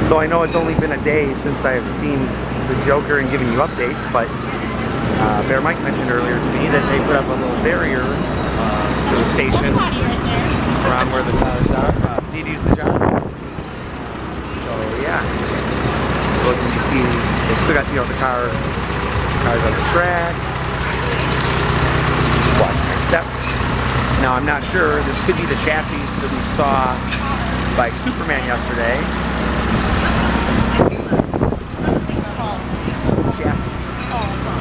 So I know it's only been a day since I've seen the Joker and given you updates, but Bear Mike mentioned earlier to me that they put up a little barrier to the station around where the cars are. Need to use the job. So yeah, look, you see, they still got the cars on the track. Watch my step. Now I'm not sure. This could be the chassis that we saw by Superman yesterday.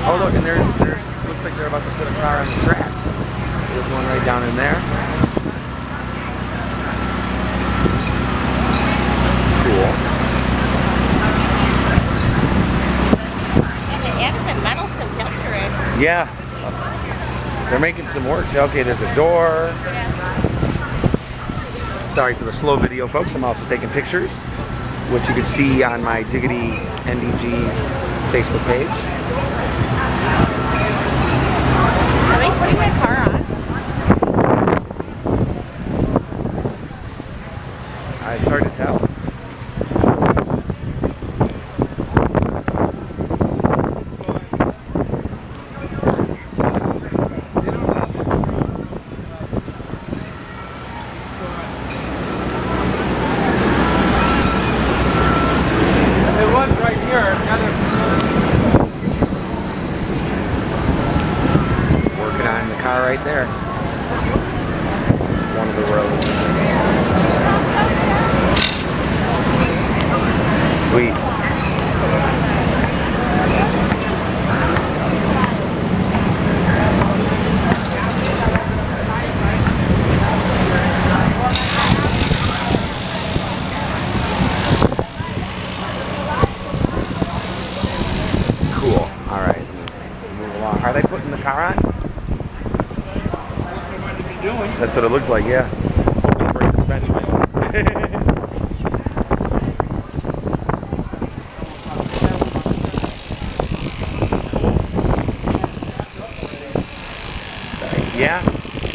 Oh look, and there's looks like they're about to put a car on the track. There's one right down in there. Cool. And it hasn't been metal since yesterday. Yeah. They're making some work. Okay, there's a door. Yeah. Sorry for the slow video, folks. I'm also taking pictures, which you can see on my JiggidyNDG Facebook page. Are they putting my car on? It's hard to tell. It was right here. Working on the car right there. One of the roads. Sweet. Cool. All right. Move along. Are they putting the car on? That's what it looked like, yeah. Hoping to break this bench, Mike. Yeah,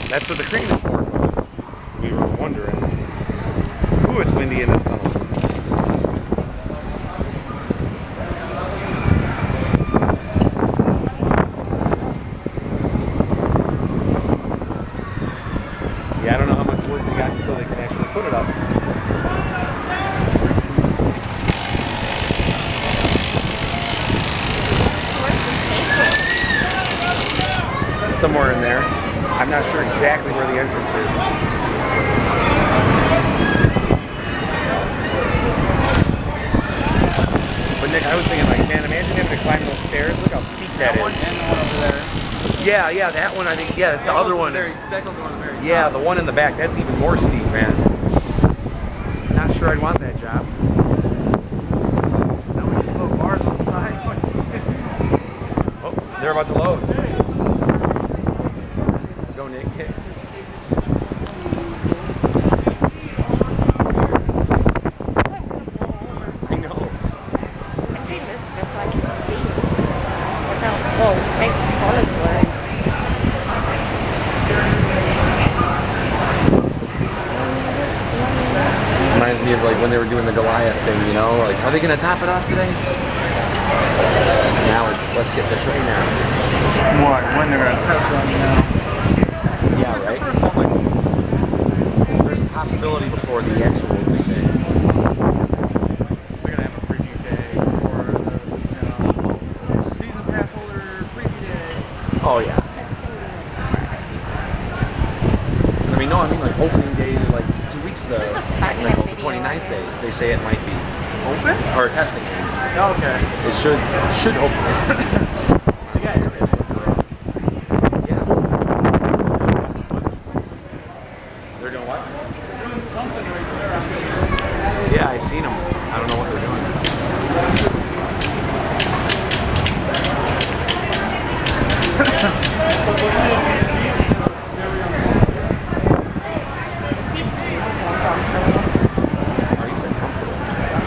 that's what the crane is for, folks. We were wondering. Ooh, it's windy in this tunnel. Yeah, I don't know how much work they got until they can actually put it up. Somewhere in there. I'm not sure exactly where the entrance is. But Nick, I was thinking like, man, imagine having to climb those stairs. Look how steep that is. And the one over there. Yeah, that one I think, yeah, that's the other one. That goes on the very top. Yeah, the one in the back, that's even more steep, man. Not sure I'd want that job. Now we just put bars on the side. Oh, they're about to load. Go, Nick. I know. I think this is just so I can see. Whoa, make the colors blurry. Reminds me of like when they were doing the Goliath thing, you know? Like, are they going to top it off today? Now it's, let's get this right now. More like when they're going to test run now. Yeah, right? There's a possibility before the actual opening day. We're going to have a preview day for the season pass holder preview day. Oh, yeah. I mean, no, I mean like opening day, like 2 weeks ago, technical, the 29th day, they say it might be. Open? Or a testing day. Oh, okay. It should hopefully. Yeah. Yeah. They're doing what? They're doing something right there. Yeah, I seen them. I don't know what they're doing. Oh, you said comfortable.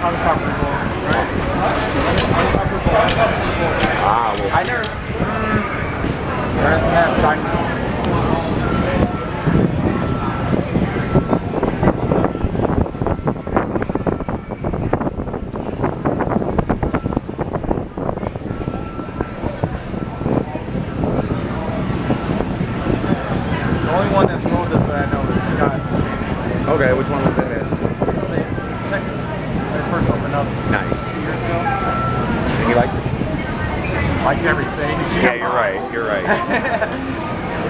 Uncomfortable, right? Uncomfortable. Ah, we'll see. I never. Where's that? opened up Nice. 2 years ago. And you like it? Likes everything. Yeah, you're right. You're right.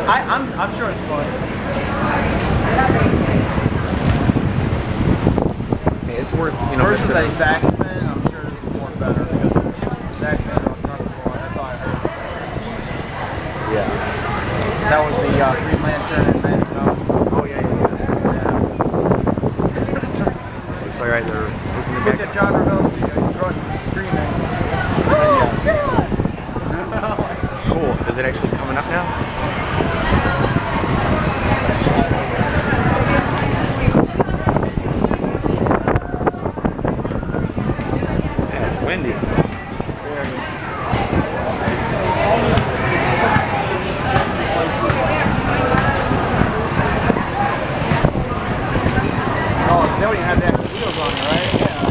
I'm sure it's fun. Hey, it's worth, you know, Versus missing a Zach spin, I'm sure it's more better because Zach spins are uncomfortable. That's all I heard. Yeah. That was the Green Lantern and Magic Mountain. Oh yeah. Looks like right there. Look at John Revelle, he's running, screaming. Yes. Cool. Is it actually coming up now? Yeah, it's windy. Oh, they already had the extra wheels on it, right? Yeah.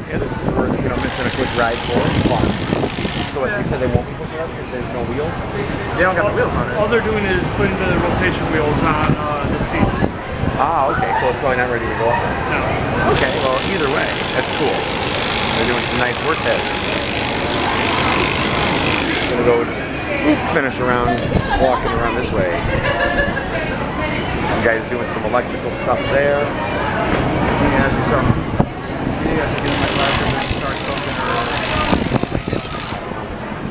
Yeah, this is worth, you know, missing a quick ride for. Fun. So what, you said they won't be hooking up because there's no wheels? They don't got the wheels on it. All they're doing is putting the rotation wheels on the seats. Ah, okay, so it's probably not ready to go up then. No. Okay, well, either way, that's cool. They're doing some nice work there. Gonna go finish around, walking around this way. Some guy's doing some electrical stuff there. He has some. You have to get in my glasses and start smoking or.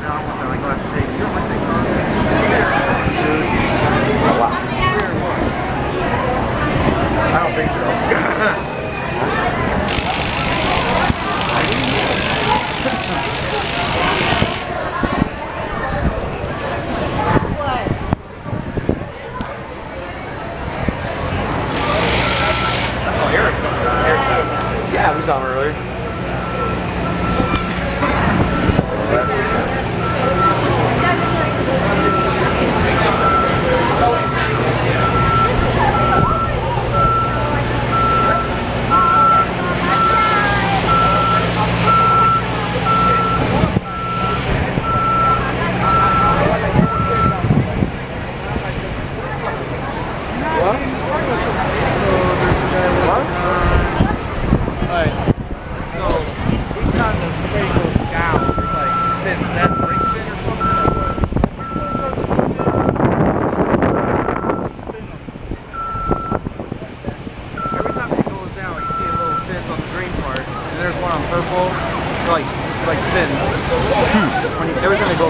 No, I want my glasses taken. You don't want to take glasses. A lot. I don't think so. That's all Eric comes on. Yeah, we saw him earlier.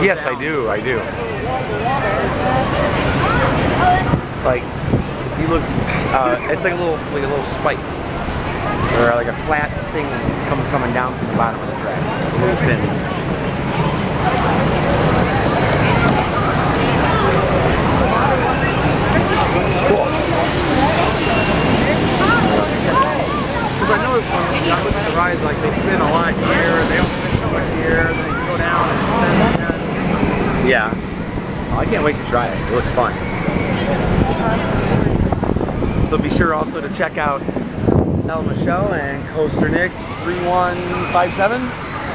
Yes, I do. I do. Like, if you look, it's like a little spike, or like a flat thing coming down from the bottom of the tracks. The little fins. Cool. Because I noticed when I look at the rides, like they spin a lot here, they don't spin so much here, then you go down and spin again. Yeah. Oh, I can't wait to try it. It looks fun. So be sure also to check out El Michelle and Coaster Nick 3157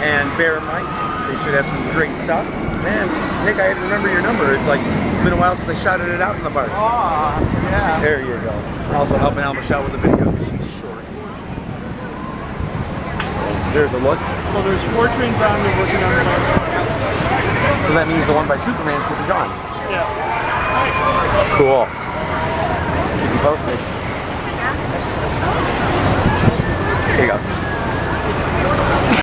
and Bear Mike. They should have some great stuff. Man, Nick, I had to remember your number. It's been a while since I shouted it out in the park. Oh, yeah. There you go. And also helping El Michelle with the video because she's short. There's a look. So there's 4 trains on, they're working on the last. So that means the one by Superman should be gone. Yeah. Cool. Keep you posted. Here you go.